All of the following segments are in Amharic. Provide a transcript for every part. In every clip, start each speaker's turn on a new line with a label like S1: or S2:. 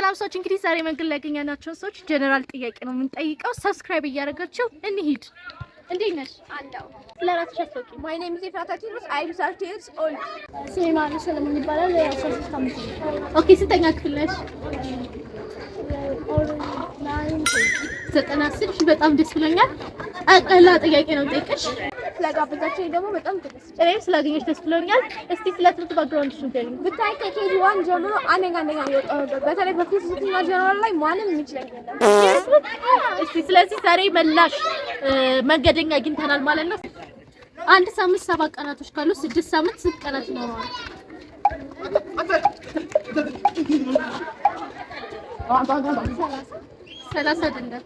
S1: ሰላም ሰዎች እንግዲህ ዛሬ መንገድ ላይ ያገኘናቸው ሰዎች ጀነራል ጥያቄ ነው የምንጠይቀው። ሰብስክራይብ እያደረጋችሁ እንሂድ። እንዴት ነሽ?
S2: አለው
S1: ስለራስሽ አስተዋውቂ።
S2: My name is Efrata Tirus. I am 30 years old.
S3: ስሜ ሰለሞን ይባላል። 13 ዓመት ነው።
S1: ኦኬ ስንተኛ ክፍል ነሽ? 96 በጣም ደስ ብሎኛል። አቀላ ጥያቄ ነው ጠይቀሽ
S2: ስለጋበዛችሁ ደግሞ በጣም ደስ
S1: እኔም ስላገኘሽ ደስ ብሎኛል። እስቲ ስለ ትምህርት ባክግራውንድሽ ንገሪኝ።
S2: ብታይ ከኬጂ1 ጀምሮ አንደኛ የወጣው በተለይ በፊዚክስና ጀነራል ላይ ማንም የሚችለኝ የለም።
S1: እስቲ ስለዚህ ዛሬ መላሽ መንገደኛ አግኝተናል ማለት ነው። አንድ ሳምንት 7 ቀናቶች ካሉ 6 ሳምንት ስንት ቀናት ይኖረዋል? 30 አይደለም።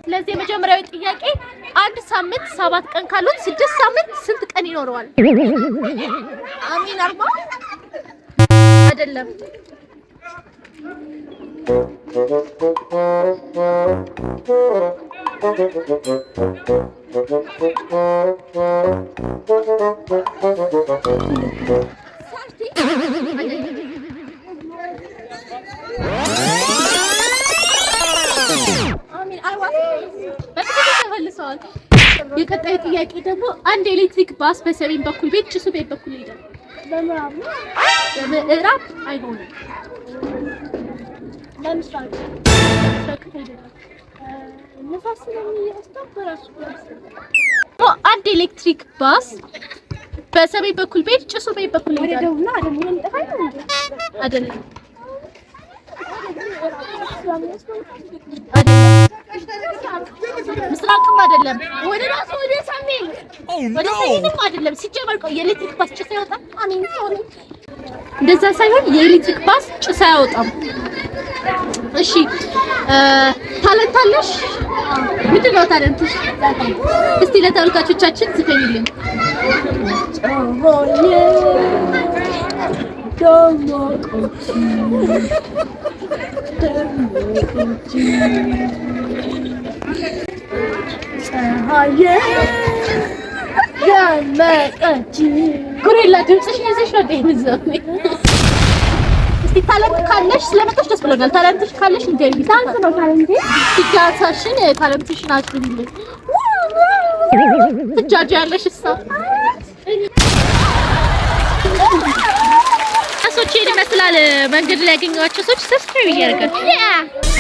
S1: ስለዚህ የመጀመሪያው ጥያቄ አንድ ሳምንት 7 ቀን ካሉት 6 ሳምንት ስንት ቀን ይኖረዋል?
S2: አሚን 40
S1: አይደለም። የቀጣይ ጥያቄ ደግሞ አንድ ኤሌክትሪክ ባስ በሰሜን በኩል ቤት ጭሱ ቤት በኩል ይሄዳል። በምዕራብ አይሆንም።
S3: ለምሳሌ ንፋስ ስለሚያስተባብራሱ
S1: አንድ ኤሌክትሪክ ባስ በሰሜን በኩል ቤት ጭሱ ቤት በኩል ይሄዳል። አይደለም። ምስራቅም አይደለም። ወደ ራሱ ወደ ሰሜን ወደ ሰሜንም አይደለም። ሲጀመር የኤሌክትሪክ ባስ ጭስ ያወጣል? አሜን ሶሪ፣ እንደዛ ሳይሆን የኤሌክትሪክ ባስ ጭስ አያወጣም። እሺ ታለንት አለሽ? ምንድን ነው ታለንትሽ? እስቲ ለተመልካቾቻችን ዝፈኝልኝ። ጉሬላ ድምፅሽ ይዘሽ ነው እንደምዘው። እስቲ ታለንት ካለሽ ስለመጣሽ ደስ ብሎኛል። ታለንትሽ ካለሽ እንደዚህ ታንስ ነው ታለንት ትጃታሽን ታለንትሽን አጥልኝ ትጃጃለሽ እሷ ሰዎች ይመስላል መንገድ ላይ ያገኘኋቸው ሰዎች ሰብስክራይብ እያደረጋችሁ